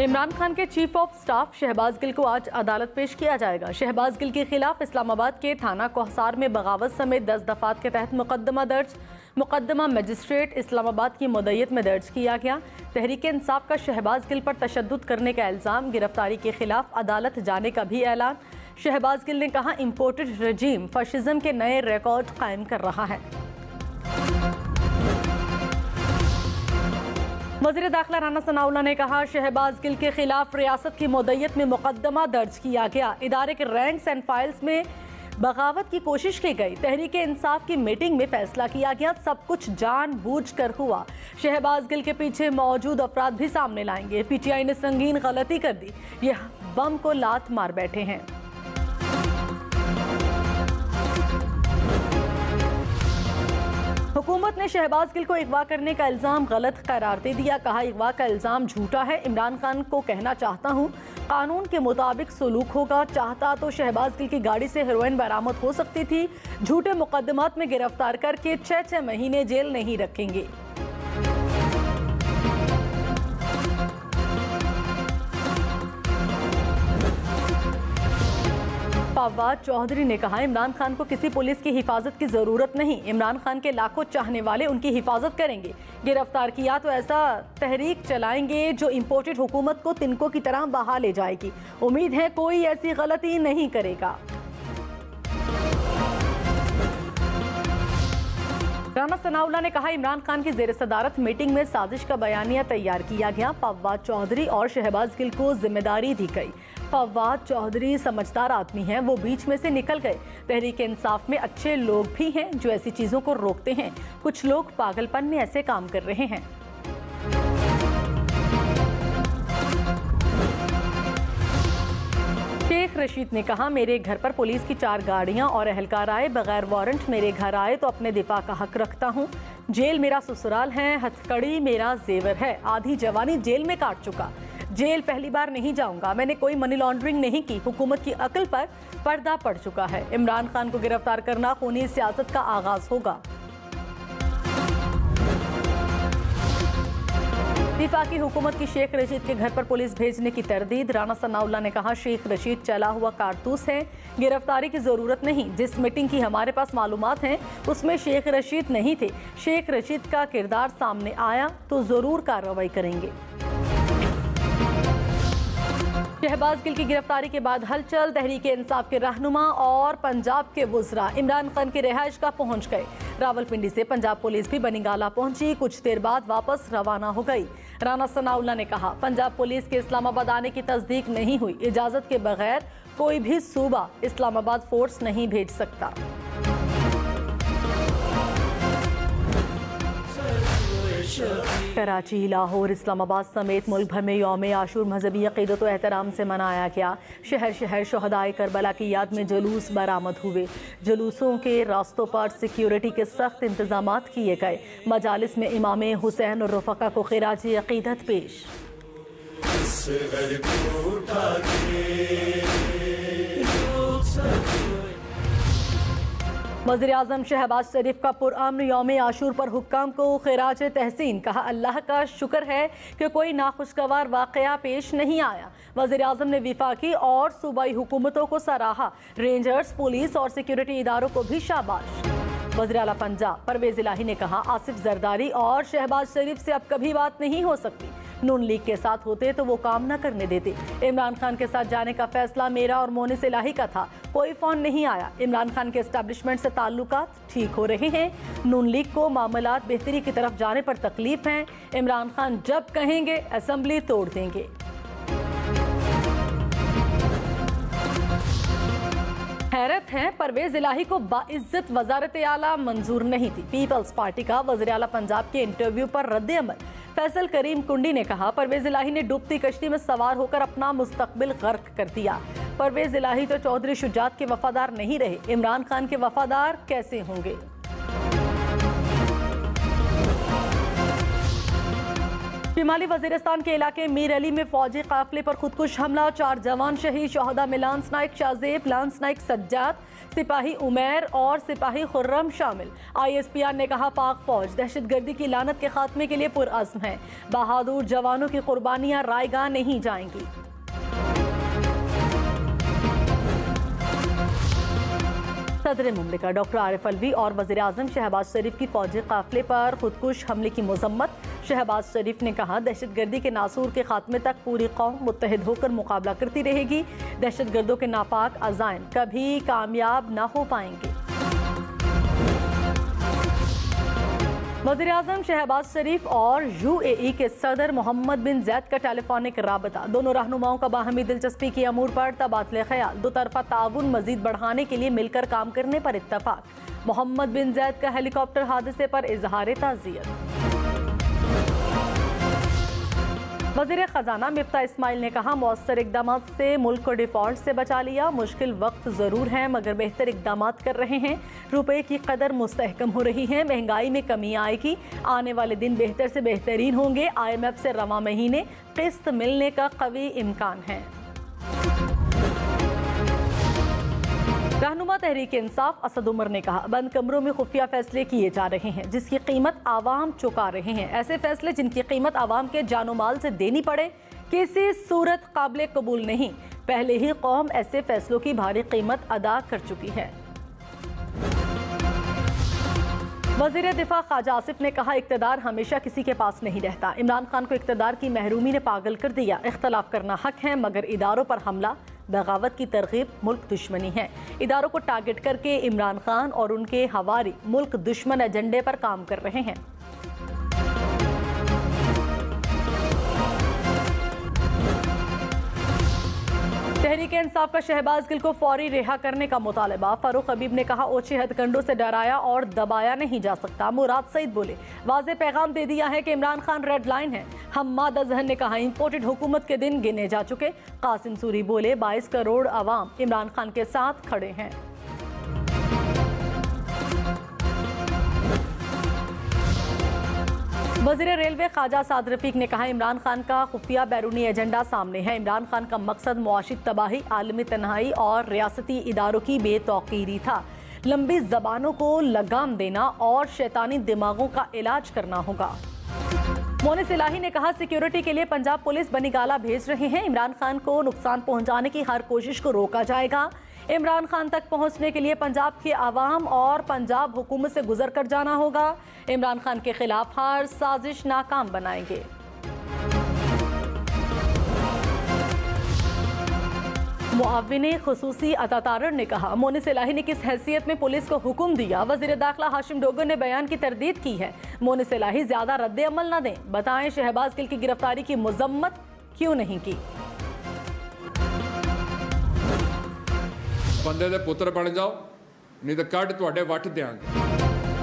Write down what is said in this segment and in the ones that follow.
इमरान खान के chief of staff Shahbaz Gill को आज अदालत पेश किया जाएगा। शहबाज गिल के खिलाफ इस्लामाबाद के थाना कोहसार में बगावत समेत 10 दफात के तहत मुकदमा मजिस्ट्रेट इस्लामाबाद की मुद्दत में दर्ज किया गया। तहरीक इंसाफ का शहबाज गिल पर तशद्दुद करने का इल्ज़ाम, गिरफ्तारी के खिलाफ अदालत जाने का भी ऐलान। शहबाज गिल ने कहा, इम्पोर्टेड रजीम फशिज्म के नए रिकॉर्ड कायम कर रहा है। वज़ीर दाखिला राना सनाउल्लाह ने कहा, शहबाज गिल के खिलाफ रियासत की मुद्दत में मुकदमा दर्ज किया गया। इदारे के रैंक्स एंड फाइल्स में बगावत की कोशिश की गई। तहरीक इंसाफ की मीटिंग में फैसला किया गया, सब कुछ जानबूझकर हुआ। शहबाज गिल के पीछे मौजूद अफराद भी सामने लाएंगे। पीटीआई ने संगीन गलती कर दी, यह बम को लात मार बैठे हैं। हुकूमत ने शहबाज गिल को अगवा करने का इल्ज़ाम गलत करार दे दिया। कहा, अगवा का इल्ज़ाम झूठा है। इमरान खान को कहना चाहता हूँ, कानून के मुताबिक सलूक होगा। चाहता तो शहबाज गिल की गाड़ी से हेरोइन बरामद हो सकती थी। झूठे मुकदमात में गिरफ्तार करके 6 महीने जेल नहीं रखेंगे। फवाद चौधरी ने कहा, इमरान खान को किसी पुलिस की हिफाजत की जरूरत नहीं। इमरान खान के लाखों चाहने वाले उनकी हिफाजत करेंगे। गिरफ्तार किया तो ऐसा तहरीक चलाएंगे जो इम्पोर्टेड हुकूमत को तिनकों की तरह बहा ले जाएगी। उम्मीद है कोई ऐसी गलती नहीं करेगा। राना सनाउल्लाह ने कहा, इमरान खान की जेर सदारत मीटिंग में साजिश का बयानिया तैयार किया गया। फवाद चौधरी और शहबाज गिल को जिम्मेदारी दी गई। फवाद चौधरी समझदार आदमी हैं, वो बीच में से निकल गए। तहरीक इंसाफ में अच्छे लोग भी हैं जो ऐसी चीज़ों को रोकते हैं। कुछ लोग पागलपन में ऐसे काम कर रहे हैं। शेख रशीद ने कहा, मेरे घर पर पुलिस की 4 गाड़ियां और एहलकार आए, बगैर वारंट मेरे घर आए तो अपने दिफा का हक रखता हूं। जेल मेरा ससुराल है, हथकड़ी मेरा जेवर है। आधी जवानी जेल में काट चुका। जेल पहली बार नहीं जाऊंगा। मैंने कोई मनी लॉन्ड्रिंग नहीं की। हुकूमत की अकल पर पर्दा पड़ चुका है। इमरान खान को गिरफ्तार करना खूनी सियासत का आगाज होगा। वफाकी हुकूमत की शेख रशीद के घर पर पुलिस भेजने की तरदीद। राना सनाउल्लाह ने कहा, शेख रशीद चला हुआ कारतूस है, गिरफ्तारी की जरूरत नहीं। जिस मीटिंग की हमारे पास मालूमात हैं उसमें शेख रशीद नहीं थे। शेख रशीद का किरदार सामने आया तो जरूर कार्रवाई करेंगे। शहबाज गिल की गिरफ्तारी के बाद हलचल। तहरीक इंसाफ के रहनुमा और पंजाब के वुज़रा इमरान खान की रिहाइश गाह पहुंच गए। रावलपिंडी से पंजाब पुलिस भी बनीगाला पहुंची, कुछ देर बाद वापस रवाना हो गई। राना सनाउल्लाह ने कहा, पंजाब पुलिस के इस्लामाबाद आने की तस्दीक नहीं हुई। इजाजत के बगैर कोई भी सूबा इस्लामाबाद फोर्स नहीं भेज सकता। कराची, लाहौर, इस्लामाबाद समेत मुल्क भर में यौम आशूर मजहबी अक़ीदत व एहतराम से मनाया गया। शहर शहर शहदाए करबला की याद में जुलूस बरामद हुए। जुलूसों के रास्तों पर सिक्योरिटी के सख्त इंतजामात किए गए। मजालिस में इमाम हुसैन और रफ़का को खिराज अक़ीदत पेश। वज़ीर आज़म शहबाज शरीफ का पुरअमन यौम आशूर पर हुक्काम को खिराज तहसीन। कहा, अल्लाह का शुक्र है कि कोई नाखुशगवार वाक़या पेश नहीं आया। वज़ीर आज़म ने वफाकी और सूबाई हुकूमतों को सराहा। रेंजर्स, पुलिस और सिक्योरिटी इदारों को भी शाबाश। वज़ीर आला पंजाब परवेज़ इलाही ने कहा, आसिफ जरदारी और शहबाज शरीफ से अब कभी बात नहीं हो सकती। नून लीग के साथ होते तो वो काम न करने देते। इमरान खान के साथ जाने का फैसला मेरा और मोनिस इलाही का था। कोई फोन नहीं आया। इमरान खान के एस्टेब्लिशमेंट से ताल्लुकात ठीक हो रहे हैं। नून लीग को मामलात बेहतरी की तरफ जाने पर तकलीफ है। इमरान खान जब कहेंगे असेंबली तोड़ देंगे। हैरत है, परवेज इलाही को बाइज्जत वजारत आला मंजूर नहीं थी। पीपल्स पार्टी का वज़ीर आला पंजाब के इंटरव्यू पर रद्द अमल। फैसल करीम कुंडी ने कहा, परवेज इलाही ने डूबती कश्ती में सवार होकर अपना मुस्तकबिल गर्क कर दिया। परवेज इलाही तो चौधरी शुजात के वफादार नहीं रहे, इमरान खान के वफादार कैसे होंगे। शिमाली वजीरिस्तान के इलाके मीर अली में फौजी काफिले पर खुदकुश हमला, 4 जवान शहीद। शोहदा में लांस नाइक शाहजेब, लांस नाइक सज्जाद, सिपाही उमैर और सिपाही खुर्रम शामिल। ISPR ने कहा पाक फौज दहशतगर्दी की लानत के खात्मे के लिए पुरअज़्म है। बहादुर जवानों की कुर्बानियां रायगा नहीं जाएंगी। सदर मुमलिका डॉक्टर आरिफ अलवी और वज़ीर-ए-आज़म शहबाज शरीफ की फौजी काफिले पर खुदकुश हमले की मजम्मत। शहबाज शरीफ ने कहा दहशतगर्दी के नासूर के खात्मे तक पूरी कौम मुत्तहिद होकर मुकाबला करती रहेगी। दहशतगर्दों के नापाक अज़ाइम कभी कामयाब न हो पाएंगे। वज़ीर-ए-आज़म शहबाज शरीफ और UAE के सदर मोहम्मद बिन ज़ैद का टेलीफोनिक राबता। दोनों रहनुमाओं का बाहमी दिलचस्पी के अमूर पर तबादले ख्याल। दो तरफा ताउन मजीद बढ़ाने के लिए मिलकर काम करने पर इत्तफाक। मोहम्मद बिन ज़ैद का हेलीकॉप्टर हादसे पर इजहार ताज़ियत। वज़ीर ख़जाना मिफ्ता इस्माइल ने कहा मौसर इक़दाम से मुल्क को डिफ़ॉल्ट से बचा लिया। मुश्किल वक्त ज़रूर है मगर बेहतर इक़दाम कर रहे हैं। रुपए की कदर मुस्तहकम हो रही है, महंगाई में कमी आएगी। आने वाले दिन बेहतर से बेहतरीन होंगे। IMF से रवां महीने किस्त मिलने का कवी इम्कान है। रहनुमा तहरीक इंसाफ असद उमर ने कहा बंद कमरों में खुफिया फैसले किए जा रहे हैं जिसकी कीमत आवाम चुका रहे हैं। ऐसे फैसले जिनकी कीमत आवाम के जानो माल से देनी पड़े किसी सूरत काबिल कबूल नहीं। पहले ही कौम ऐसे फैसलों की भारी कीमत अदा कर चुकी है। वज़ीर दिफा ख्वाजा आसिफ ने कहा इक़्तिदार हमेशा किसी के पास नहीं रहता। इमरान खान को इक़्तिदार की महरूमी ने पागल कर दिया। इख्तलाफ करना हक है मगर इदारों पर हमला बगावत की तरगीब मुल्क दुश्मनी है। इदारों को टारगेट करके इमरान खान और उनके हवारी मुल्क दुश्मन एजेंडे पर काम कर रहे हैं। तहरीक इंसाफ का शहबाज गिल को फौरी रिहा करने का मुतालबा। फारूक हबीब ने कहा ओछे हथकंडों से डराया और दबाया नहीं जा सकता। मुराद सईद बोले वाज़े पैगाम दे दिया है कि इमरान खान रेड लाइन है। हम्माद अजहर ने कहा इंपोर्टेड हुकूमत के दिन गिने जा चुके। कासिम सूरी बोले 22 करोड़ अवाम इमरान खान के साथ खड़े हैं। वज़ीर रेलवे ख्वाजा साद रफीक ने कहा इमरान खान का खुफिया बैरूनी एजेंडा सामने है। इमरान खान का मकसद मुआशी तबाही, आलमी तन्हाई और रियासती इदारों की बेतौकीरी था। लंबी जबानों को लगाम देना और शैतानी दिमागों का इलाज करना होगा। मोनिस इलाही ने कहा सिक्योरिटी के लिए पंजाब पुलिस बनीगाला भेज रहे हैं। इमरान खान को नुकसान पहुंचाने की हर कोशिश को रोका जाएगा। इमरान खान तक पहुंचने के लिए पंजाब के आवाम और पंजाब हुकूमत से गुजर कर जाना होगा। इमरान खान के खिलाफ हर साजिश नाकाम बनाएंगे। मुआविन खुसूसी अतातारर ने कहा मोनिस इलाही ने किस हैसियत में पुलिस को हुक्म दिया। वज़ीर दाखिला हाशिम डोगर ने बयान की तरदीद की है। मोनिस इलाही ज्यादा रद्द अमल न दें। बताएं शहबाज गिल की गिरफ्तारी की मजम्मत क्यों नहीं की। बंदे दे पुत्र बन जाओ नहीं तो कट तुहाडे वट देंगे।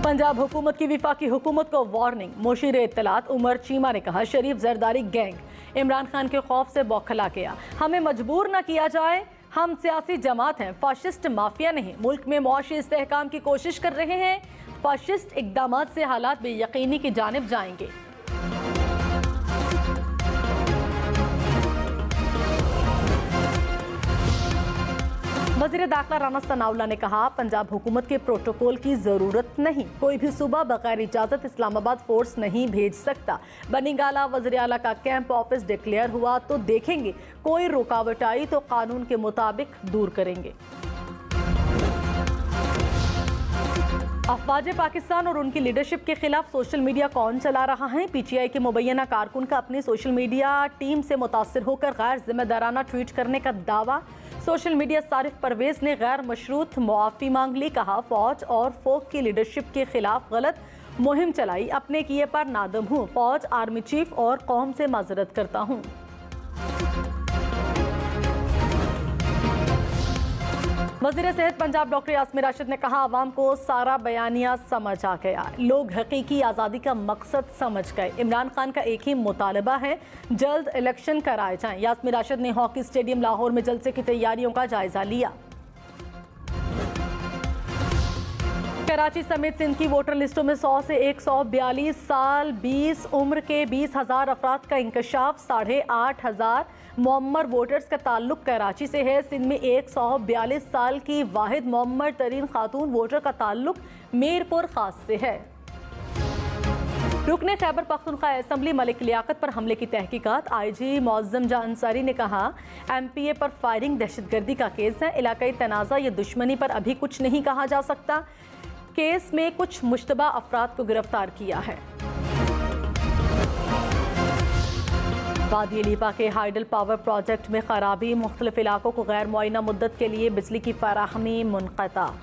पंजाब हुकूमत की विफाकी हुकूमत को वार्निंग। मुशीर इत्तलात उमर चीमा ने कहा शरीफ जरदारी गैंग इमरान खान के खौफ से बौखला गया। हमें मजबूर न किया जाए। हम सियासी जमात हैं, फाशिस्ट माफिया नहीं। मुल्क में मुआशी इस्तेहकाम की कोशिश कर रहे हैं। फाशिस्ट इकदाम से हालात बेयकीनी की जानिब जाएंगे। वज़ीर दाखिला राना सनाउल्लाह ने कहा पंजाब हुकूमत के प्रोटोकॉल की ज़रूरत नहीं। कोई भी सूबा बगैर इजाज़त इस्लामाबाद फोर्स नहीं भेज सकता। बनीगाला वज़ीर आला का कैंप ऑफिस डिक्लेयर हुआ तो देखेंगे। कोई रुकावट आई तो कानून के मुताबिक दूर करेंगे। अफवाज पाकिस्तान और उनकी लीडरशिप के खिलाफ सोशल मीडिया कौन चला रहा है। PTI के मुबैना कारकुन का अपनी सोशल मीडिया टीम से मुतासिर होकर गैर जिम्मेदाराना ट्वीट करने का दावा। सोशल मीडिया सारिफ परवेज ने गैर मशरूत मुआफ़ी मांग ली। कहा फौज और फोक की लीडरशिप के खिलाफ गलत मुहिम चलाई। अपने किए पर नादम हूँ। फौज, आर्मी चीफ और कौम से माजरत करता हूँ। वज़ीर सेहत पंजाब डॉक्टर यास्मीन राशिद ने कहा आवाम को सारा बयानिया समझ आ गया। लोग हकीकी आज़ादी का मकसद समझ गए। इमरान खान का एक ही मुतालबा है जल्द इलेक्शन कराए जाएं। यास्मीन राशिद ने हॉकी स्टेडियम लाहौर में जलसे की तैयारियों का जायजा लिया। कराची समेत सिंध की वोटर लिस्टों में 100 से 142 साल 20 उम्र के 20,000 अफराद का इंकशाफ। 8,500 मुअम्मर वोटर्स का ताल्लुक कराची से है। सिंध में 142 साल की वाहिद मुअम्मर तरीन खातून वोटर का ताल्लुक मीरपुर खास से है। रुकने खैबर पख्तूनख्वा असम्बली मलिक लियाकत पर हमले की तहकीकात। IG मौज़म जा अंसारी ने कहा, MPA पर फायरिंग दहशतगर्दी का केस है। इलाकाई तनाज़ा या दुश्मनी पर अभी कुछ नहीं कहा जा सकता। केस में कुछ मुश्तबा अफराद को गिरफ्तार किया है। वादी लीपा के हाइडल पावर प्रोजेक्ट में खराबी। मुख्तलिफ इलाकों को गैर मुअय्यना मुद्दत के लिए बिजली की फराहमी मुनक़ता।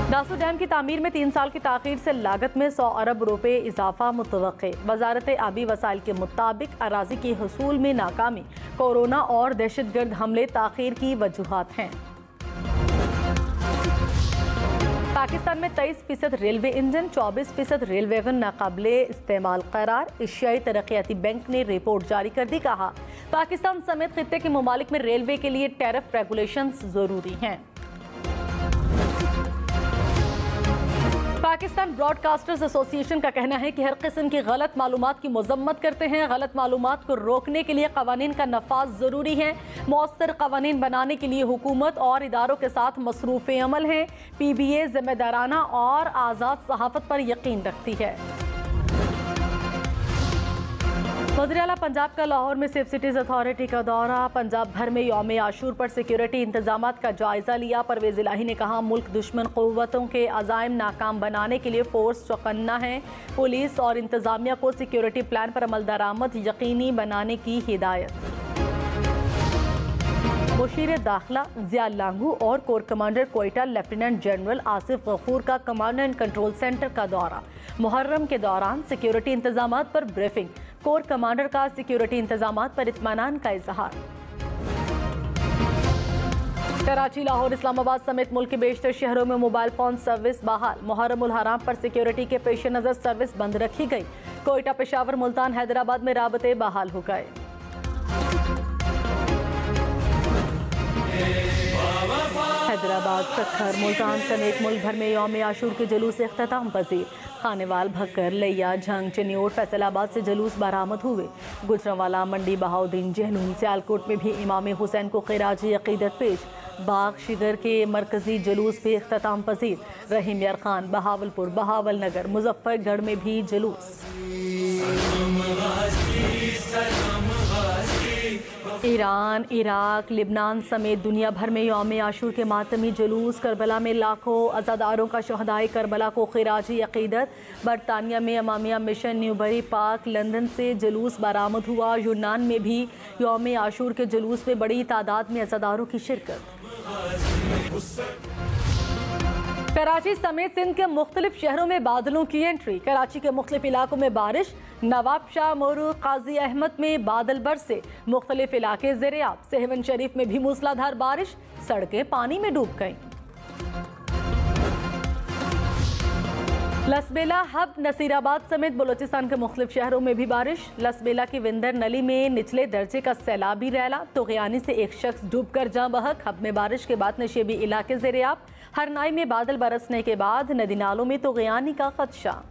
नासू डैम की तामीर में 3 साल की ताख़ीर से लागत में 100 अरब रुपए इजाफा मुतवक्के। वजारत आबी वसाइल के मुताबिक अराजी के हुसूल में नाकामी, कोरोना और दहशतगर्द हमले ताख़ीर की वजूहात हैं। पाकिस्तान में 23% रेलवे इंजन, 24% रेलवे वैगन नाकाबिले इस्तेमाल करार। एशियाई तरक्याती बैंक ने रिपोर्ट जारी कर दी। कहा, पाकिस्तान समेत खित्ते के ममालिक में रेलवे के लिए टैरिफ रेगुलेशंस जरूरी हैं। पाकिस्तान ब्रॉडकास्टर्स एसोसिएशन का कहना है कि हर किस्म की गलत मालूमात की मजम्मत करते हैं। गलत मालूमात को रोकने के लिए कवानीन का नफाज जरूरी है। मौसर कवानीन बनाने के लिए हुकूमत और इदारों के साथ मसरूफ़ अमल है। PBA जिम्मेदाराना और आज़ाद सहाफ़त पर यकीन रखती है। वज़ीर आला पंजाब का लाहौर में सेफ सिटीज़ अथॉरिटी का दौरा। पंजाब भर में यौम आशूर पर सिक्योरिटी इंतजामात का जायजा लिया। परवेज़ इलाही ने कहा, मुल्क दुश्मन क़ुव्वतों के अज़ाइम नाकाम बनाने के लिए फोर्स चौकन्ना है। पुलिस और इंतजामिया को सिक्योरिटी प्लान पर अमल दरामद यकीनी बनाने की हिदायत। मुशीर दाखिला ज़िया लांगू और core commander Quetta lieutenant general Asif Ghafoor का कमांड एंड कंट्रोल सेंटर का दौरा। मुहर्रम के दौरान सिक्योरिटी इंतजामात पर ब्रीफिंग। कोर कमांडर का सिक्योरिटी इंतजामात पर इत्मीनान का इजहार। कराची, लाहौर, इस्लामाबाद समेत मुल्क के बेशतर शहरों में मोबाइल फोन सर्विस बहाल। मुहर्रम उल हराम पर सिक्योरिटी के पेश नज़र सर्विस बंद रखी गई। कोयटा, पेशावर, मुल्तान, हैदराबाद में राबते बहाल हो गए। हैदराबाद, सखर, मुल्तान समेत मुल्क भर में यौम आशूर के जुलूस इख्तिताम पजीर। खानेवाल, भक्कर, लिया, झंग, चनियोर, फैसलाबाद से जुलूस बरामद हुए। गुजरांवाला, मंडी, बहाउद्दीन, जहलूम, सियालकोट में भी इमाम हुसैन को खिराजी अकीदत पेश। बाग शिगर के मरकजी जुलूस भी इख्तिताम पजीर। रहीम यार खान, बहावलपुर, बहावल नगर, मुजफ्फरगढ़ में भी जुलूस। ईरान, इराक, लिबनान समेत दुनिया भर में यौम आशूर के मातमी जुलूस। करबला में लाखों अज़ादारों का शहदाए करबला को खिराजी अकीदत। बरतानिया में अमामिया मिशन न्यूबरी पार्क लंदन से जुलूस बरामद हुआ। यूनान में भी यौम आशूर के जुलूस में बड़ी तादाद में अज़ादारों की शिरकत। कराची समेत सिंध के मुख्तलिफ शहरों में बादलों की एंट्री। कराची के मुख्तलिफ इलाकों में बारिश। नवाब शाह, मोरू, काजी अहमद में बादल बरसे। मुख्तलिफ इलाके ज़ेर-ए-आब। सेहवन शरीफ में भी मूसलाधार बारिश। सड़कें पानी में डूब गईं। लसबेला, हब, नसीराबाद समेत बलोचिस्तान के मुख्तलिफ शहरों में भी बारिश। लसबेला की विंदर नली में निचले दर्जे का सैलाबी रैला। तुग़यानी से एक शख्स डूबकर जाँ बहक। हब में बारिश के बाद नशेबी इलाके ज़ेर-ए-आब। हरनाई में बादल बरसने के बाद नदी नालों में तुग़यानी का खदशा।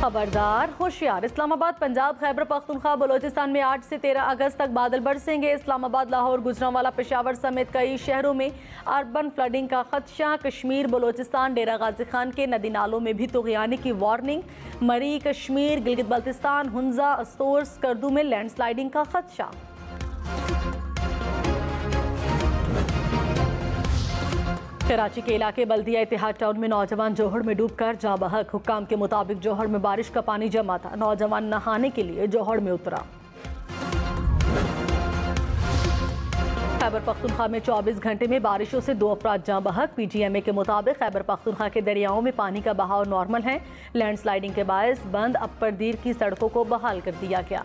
खबरदार, होशियार। इस्लामाबाद, पंजाब, खैबर पख्तूनख्वा, बलोचिस्तान में 8 से 13 अगस्त तक बादल बरसेंगे। इस्लामाबाद, लाहौर, गुजरांवाला, पेशावर समेत कई शहरों में अर्बन फ्लडिंग का खदशा। कश्मीर, बलोचिस्तान, डेरा गाजी खान के नदी नालों में भी तुग़यानी की वार्निंग। मरी, कश्मीर, गिलगित बल्तिस्तान, हुंजा, अस्तोर, स्कर्दू में लैंडस्लाइडिंग का खदशा। कराची के इलाके बल्दिया इतिहाद टाउन में नौजवान जोहड़ में डूबकर जाँ बहक। हुक्काम के मुताबिक जोहड़ में बारिश का पानी जमा था। नौजवान नहाने के लिए जोहड़ में उतरा। खैबर पख्तूनख्वा में 24 घंटे में बारिशों से 2 अफराद जाँ बहक। PGMA के मुताबिक खैबर पख्तूनख्वा के दरियाओं में पानी का बहाव नॉर्मल है। लैंडस्लाइडिंग के बायस बंद अपर दीर की सड़कों को बहाल कर दिया गया।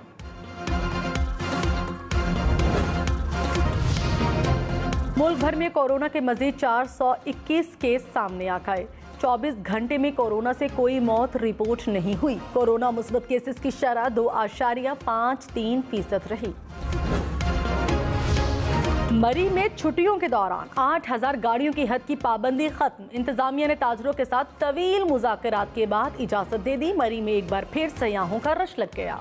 मुल्क भर में कोरोना के मजीद 421 केस सामने आ गए। 24 घंटे में कोरोना से कोई मौत रिपोर्ट नहीं हुई। कोरोना मुस्बत केसेस की शरह 2.53% रही। मरी में छुट्टियों के दौरान 8000 गाड़ियों की हद की पाबंदी खत्म। इंतजामिया ने ताजरों के साथ तवील मुज़ाकरात के बाद इजाजत दे दी। मरी में एक बार फिर सयाहों का रश लग गया।